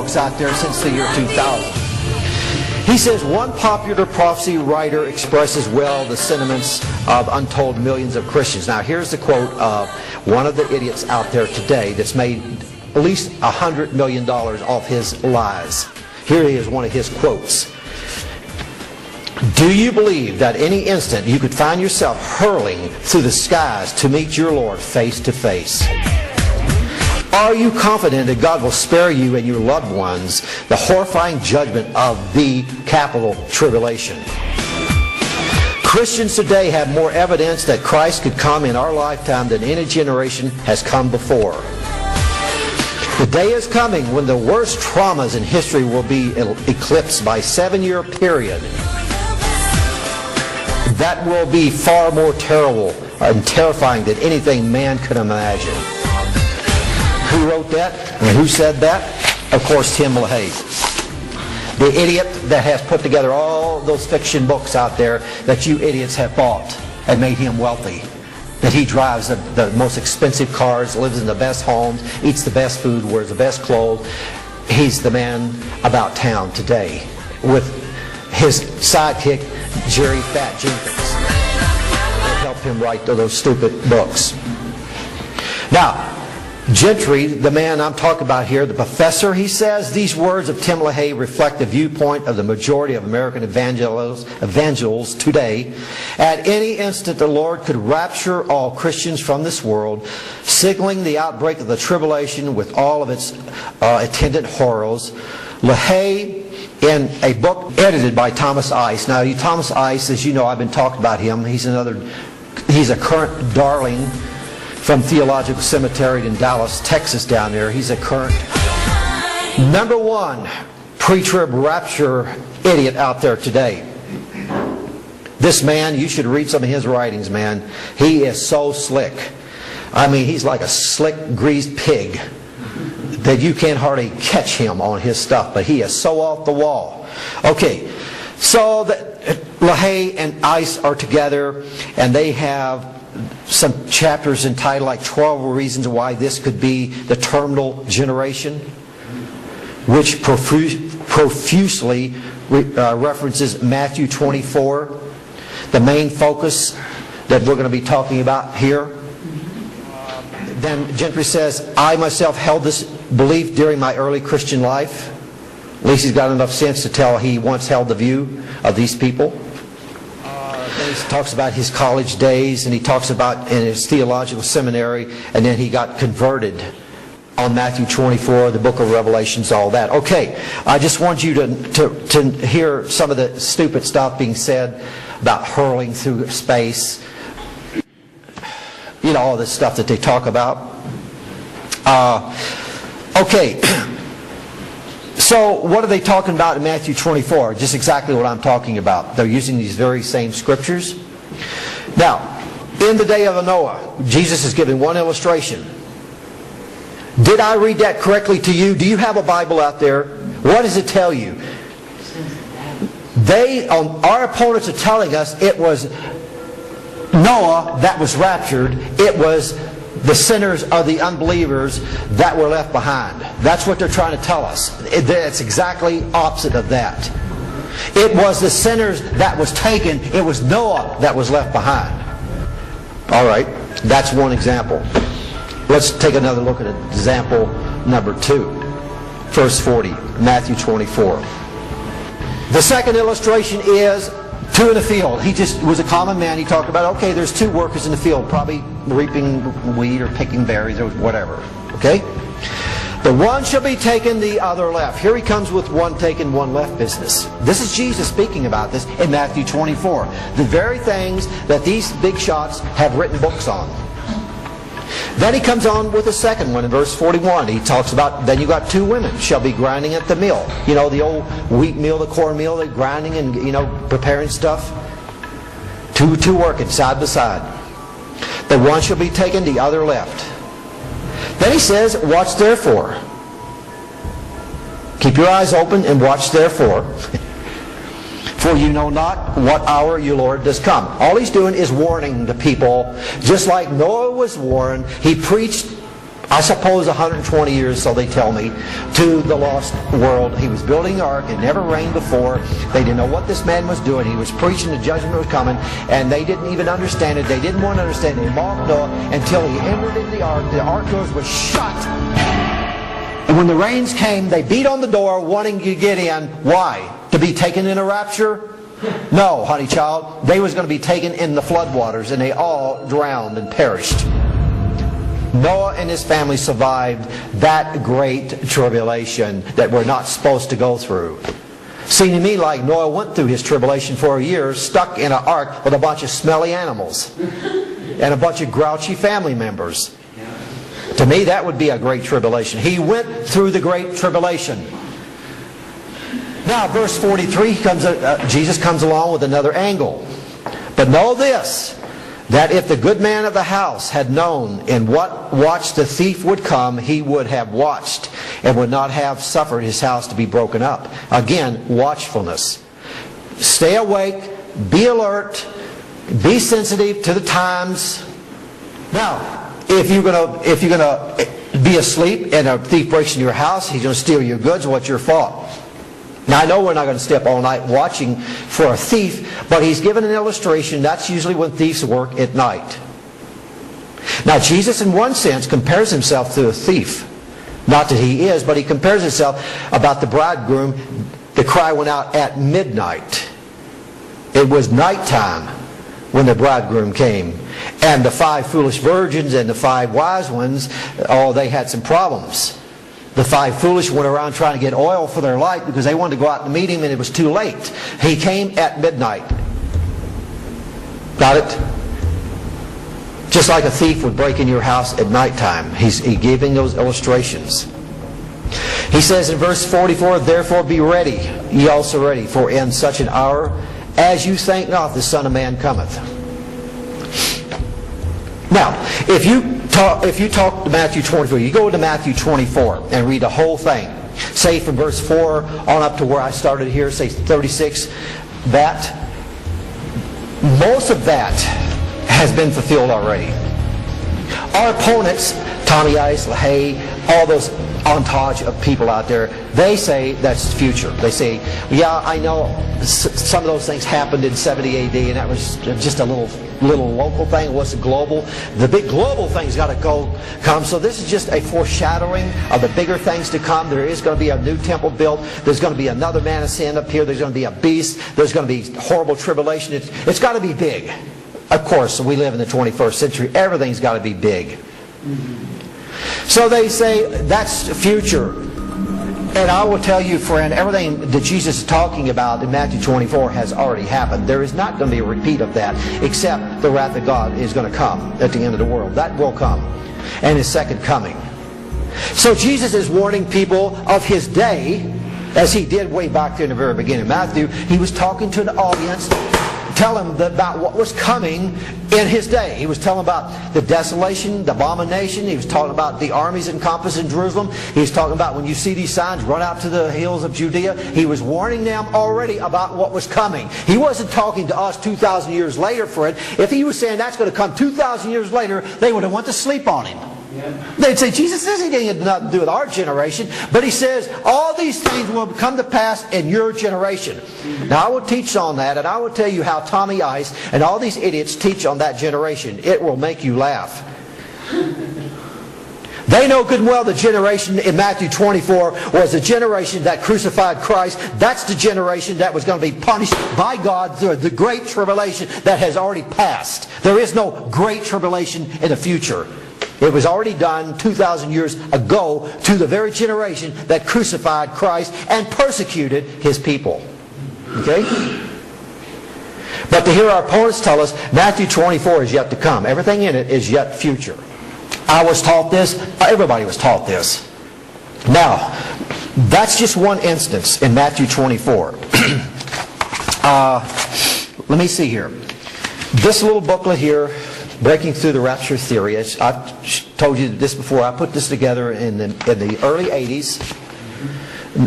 books out there since the year 2000. He says, one popular prophecy writer expresses well the sentiments of untold millions of Christians. Now here's the quote of one of the idiots out there today that's made at least $100 million off his lies. Here is one of his quotes. Do you believe that any instant you could find yourself hurling through the skies to meet your Lord face to face? Are you confident that God will spare you and your loved ones the horrifying judgment of the capital tribulation? Christians today have more evidence that Christ could come in our lifetime than any generation has come before. The day is coming when the worst traumas in history will be eclipsed by a 7-year period that will be far more terrible and terrifying than anything man could imagine. Who wrote that? And who said that? Of course, Tim LaHaye. The idiot that has put together all those fiction books out there that you idiots have bought and made him wealthy. That he drives the most expensive cars, lives in the best homes, eats the best food, wears the best clothes. He's the man about town today with his sidekick, Jerry Fat Jenkins. That helped him write those stupid books. Now, Gentry, the man I'm talking about here, the professor, he says, these words of Tim LaHaye reflect the viewpoint of the majority of American evangelicals today. At any instant, the Lord could rapture all Christians from this world, signaling the outbreak of the tribulation with all of its attendant horrors. LaHaye, in a book edited by Thomas Ice. Now, Thomas Ice, as you know, I've been talking about him. He's a current darling from Theological Seminary in Dallas, Texas down there. He's a current #1 pre-trib rapture idiot out there today. This man, you should read some of his writings, man. He is so slick. I mean, he's like a slick, greased pig that you can't hardly catch him on his stuff, but he is so off the wall. Okay, so LaHaye and Ice are together, and they have some chapters entitled like 12 reasons why this could be the terminal generation, which profusely references Matthew 24, the main focus that we're going to be talking about here. Then Gentry says, I myself held this belief during my early Christian life. At least he's got enough sense to tell he once held the view of these people. Then he talks about his college days, and he talks about in his theological seminary, and then he got converted on Matthew 24, the book of Revelations, all that. Okay, I just want you to hear some of the stupid stuff being said about hurling through space. You know, all this stuff that they talk about. Okay. So what are they talking about in Matthew 24? Just exactly what I'm talking about. They're using these very same scriptures. Now, in the day of Noah, Jesus is giving one illustration. Did I read that correctly to you? Do you have a Bible out there? What does it tell you? Our opponents are telling us it was Noah that was raptured. It was the sinners or the unbelievers that were left behind. That's what they're trying to tell us. It's exactly opposite of that. It was the sinners that was taken. It was Noah that was left behind. All right, that's one example. Let's take another look at example number 2. Verse 40, Matthew 24. The second illustration is two in the field. He just was a common man. He talked about, okay, there's 2 workers in the field, probably reaping wheat or picking berries or whatever. Okay? The one shall be taken, the other left. Here he comes with one taken, one left business. This is Jesus speaking about this in Matthew 24. The very things that these big shots have written books on. Then he comes on with a second one in verse 41. He talks about, then you got 2 women shall be grinding at the mill. You know, the old wheat mill, the corn mill, they're grinding and, you know, preparing stuff. Two working side by side. The one shall be taken, the other left. Then he says, watch therefore. Keep your eyes open and watch therefore. For you know not what hour your Lord does come. All he's doing is warning the people. Just like Noah was warned, he preached I suppose 120 years, so they tell me, to the lost world. He was building the ark. It never rained before. They didn't know what this man was doing. He was preaching the judgment was coming, and they didn't even understand it. They didn't want to understand it. They mocked Noah until he entered into the ark. The ark doors were shut. And when the rains came, they beat on the door wanting to get in. Why? To be taken in a rapture? No, honey child. They was going to be taken in the floodwaters, and they all drowned and perished. Noah and his family survived that great tribulation that we're not supposed to go through. Seemed to me like Noah went through his tribulation for a year, stuck in an ark with a bunch of smelly animals and a bunch of grouchy family members. To me, that would be a great tribulation. He went through the great tribulation. Now, verse 43, Jesus comes along with another angle. But know this, that if the good man of the house had known in what watch the thief would come, he would have watched and would not have suffered his house to be broken up. Again, watchfulness. Stay awake, be alert, be sensitive to the times. Now, if you're gonna be asleep and a thief breaks into your house, he's going to steal your goods, what's your fault? Now, I know we're not going to stay up all night watching for a thief, but he's given an illustration. That's usually when thieves work at night. Now, Jesus, in one sense, compares himself to a thief. Not that he is, but he compares himself about the bridegroom. The cry went out at midnight. It was nighttime when the bridegroom came. And the 5 foolish virgins and the 5 wise ones, oh, they had some problems. The 5 foolish went around trying to get oil for their light because they wanted to go out and meet him, and it was too late. He came at midnight. Got it? Just like a thief would break in your house at nighttime. He's giving those illustrations. He says in verse 44, therefore be ready, ye also ready, for in such an hour as you think not, the Son of Man cometh. Now, if you talk to Matthew 24, you go to Matthew 24 and read the whole thing. Say from verse 4 on up to where I started here, say 36, that most of that has been fulfilled already. Our opponents, Tommy Ice, LaHaye, all those entourage of people out there, they say that's the future. They say, yeah, I know some of those things happened in 70 AD and that was just a little local thing. It wasn't global. The big global thing's got to come. So this is just a foreshadowing of the bigger things to come. There is going to be a new temple built. There's going to be another man of sin up here. There's going to be a beast. There's going to be horrible tribulation. It's got to be big. Of course, we live in the 21st century. Everything's got to be big. So they say that's the future. And I will tell you, friend, everything that Jesus is talking about in Matthew 24 has already happened. There is not going to be a repeat of that, except the wrath of God is going to come at the end of the world. That will come. And His second coming. So Jesus is warning people of His day, as He did way back there in the very beginning of Matthew. He was talking to an audience, telling them about what was coming in His day. He was telling about the desolation, the abomination. He was talking about the armies encompassing Jerusalem. He was talking about when you see these signs, run out to the hills of Judea. He was warning them already about what was coming. He wasn't talking to us 2,000 years later, friend. If He was saying that's going to come 2,000 years later, they would have went to sleep on Him. They'd say, Jesus, this ain't nothing to do with our generation. But He says, all these things will come to pass in your generation. Now, I will teach on that, and I will tell you how Tommy Ice and all these idiots teach on that generation. It will make you laugh. They know good and well the generation in Matthew 24 was the generation that crucified Christ. That's the generation that was going to be punished by God through the great tribulation that has already passed. There is no great tribulation in the future. It was already done 2,000 years ago to the very generation that crucified Christ and persecuted His people. Okay? But to hear our opponents tell us Matthew 24 is yet to come. Everything in it is yet future. I was taught this. Everybody was taught this. Now, that's just one instance in Matthew 24. Let me see here. This little booklet here, Breaking Through the Rapture Theory. I've told you this before. I put this together in the early 80s,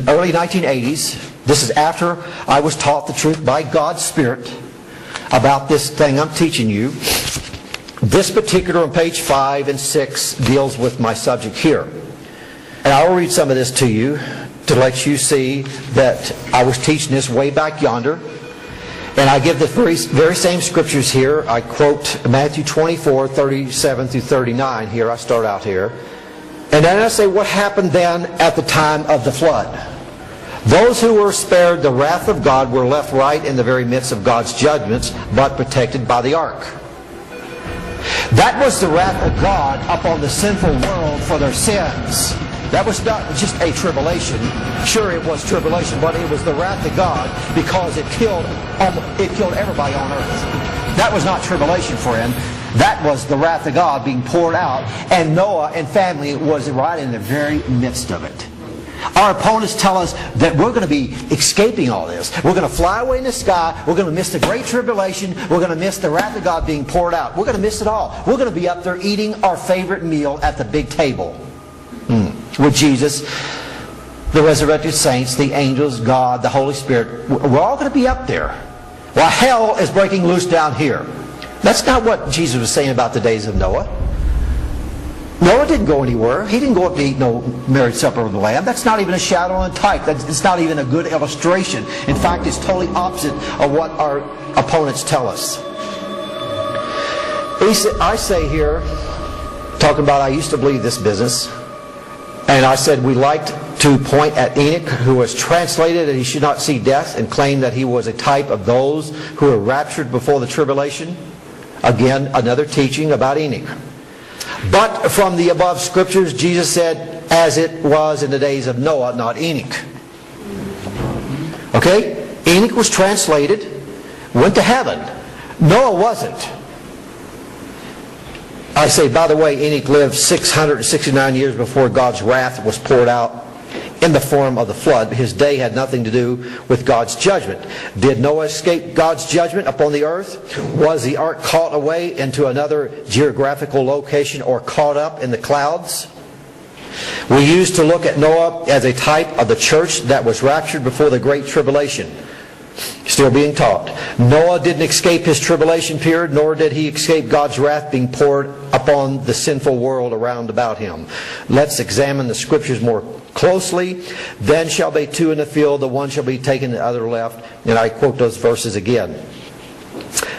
early 1980s. This is after I was taught the truth by God's Spirit about this thing I'm teaching you. This particular on page 5 and 6 deals with my subject here. And I will read some of this to you to let you see that I was teaching this way back yonder. And I give the very same scriptures here. I quote Matthew 24, 37 through 39 here. I start out here. And then I say what happened then at the time of the flood. Those who were spared the wrath of God were left right in the very midst of God's judgments, but protected by the ark. That was the wrath of God upon the sinful world for their sins. That was not just a tribulation. Sure, it was tribulation, but it was the wrath of God because it killed everybody on earth. That was not tribulation, friend. That was the wrath of God being poured out, and Noah and family was right in the very midst of it. Our opponents tell us that we're going to be escaping all this. We're going to fly away in the sky. We're going to miss the great tribulation. We're going to miss the wrath of God being poured out. We're going to miss it all. We're going to be up there eating our favorite meal at the big table with Jesus, the resurrected saints, the angels, God, the Holy Spirit. We're all going to be up there. While hell is breaking loose down here. That's not what Jesus was saying about the days of Noah. Noah didn't go anywhere. He didn't go up to eat no marriage supper of the Lamb. That's not even a shadow and type. It's not even a good illustration. In fact, it's totally opposite of what our opponents tell us. I say here, talking about I used to believe this business, and I said we liked to point at Enoch, who was translated that he should not see death, and claim that he was a type of those who were raptured before the tribulation. Again, another teaching about Enoch. But from the above scriptures, Jesus said, as it was in the days of Noah, not Enoch. Okay? Enoch was translated, went to heaven. Noah wasn't. I say, by the way, Enoch lived 669 years before God's wrath was poured out in the form of the flood. His day had nothing to do with God's judgment. Did Noah escape God's judgment upon the earth? Was the ark caught away into another geographical location or caught up in the clouds? We used to look at Noah as a type of the church that was raptured before the Great Tribulation. Still being taught. Noah didn't escape his tribulation period, nor did he escape God's wrath being poured upon the sinful world around about him. Let's examine the scriptures more closely. Then shall be two in the field, the one shall be taken, the other left. And I quote those verses again.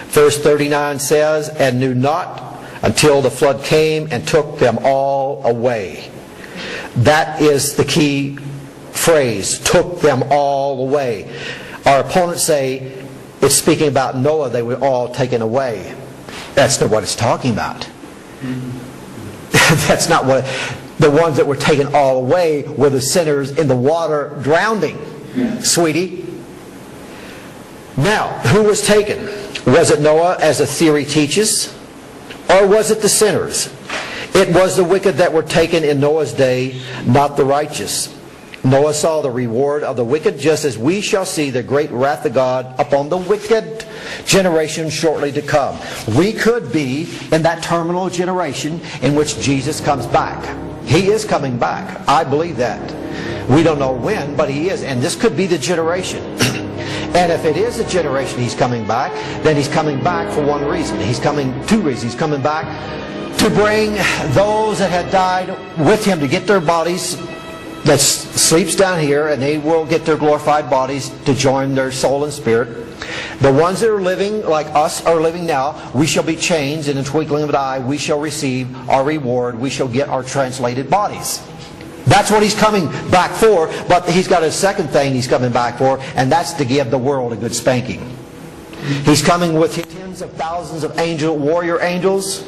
Verse 39 says, and knew not until the flood came and took them all away. That is the key phrase, took them all away. Our opponents say it's speaking about Noah, they were all taken away. That's not what it's talking about. That's not what... The ones that were taken all away were the sinners in the water drowning, sweetie. Now, who was taken? Was it Noah, as the theory teaches? Or was it the sinners? It was the wicked that were taken in Noah's day, not the righteous. Noah saw the reward of the wicked, just as we shall see the great wrath of God upon the wicked generation shortly to come. We could be in that terminal generation in which Jesus comes back. He is coming back. I believe that. We don't know when, but He is. And this could be the generation. And if it is the generation He's coming back, then He's coming back for one reason. He's coming, two reasons. He's coming back to bring those that had died with Him to get their bodies that sleeps down here, and they will get their glorified bodies to join their soul and spirit. The ones that are living like us are living now, we shall be changed in the twinkling of an eye. We shall receive our reward. We shall get our translated bodies. That's what He's coming back for, but He's got a second thing He's coming back for, and that's to give the world a good spanking. He's coming with tens of thousands of warrior angels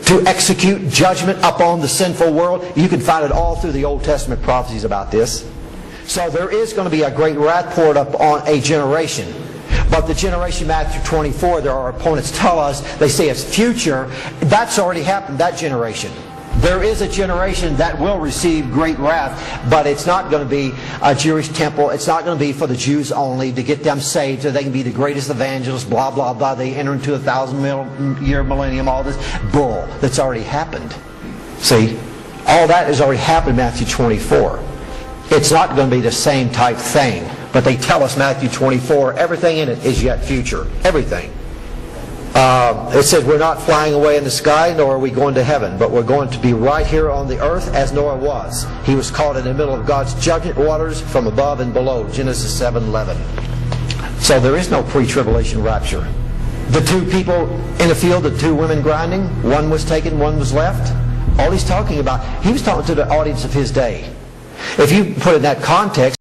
to execute judgment upon the sinful world. You can find it all through the Old Testament prophecies about this. So there is going to be a great wrath poured up on a generation. But the generation, Matthew 24, there our opponents tell us, they say it's future. That's already happened, that generation. There is a generation that will receive great wrath, but it's not going to be a Jewish temple. It's not going to be for the Jews only to get them saved so they can be the greatest evangelists, blah, blah, blah. They enter into 1,000-year millennium, all this bull that's already happened. See, all that has already happened in Matthew 24. It's not going to be the same type thing, but they tell us Matthew 24, everything in it is yet future. Everything. It says we're not flying away in the sky, nor are we going to heaven, but we're going to be right here on the earth as Noah was. He was caught in the middle of God's judgment waters from above and below. Genesis 7:11. So there is no pre-tribulation rapture. The two people in the field, the two women grinding, one was taken, one was left. All he's talking about, he was talking to the audience of his day. If you put it in that context,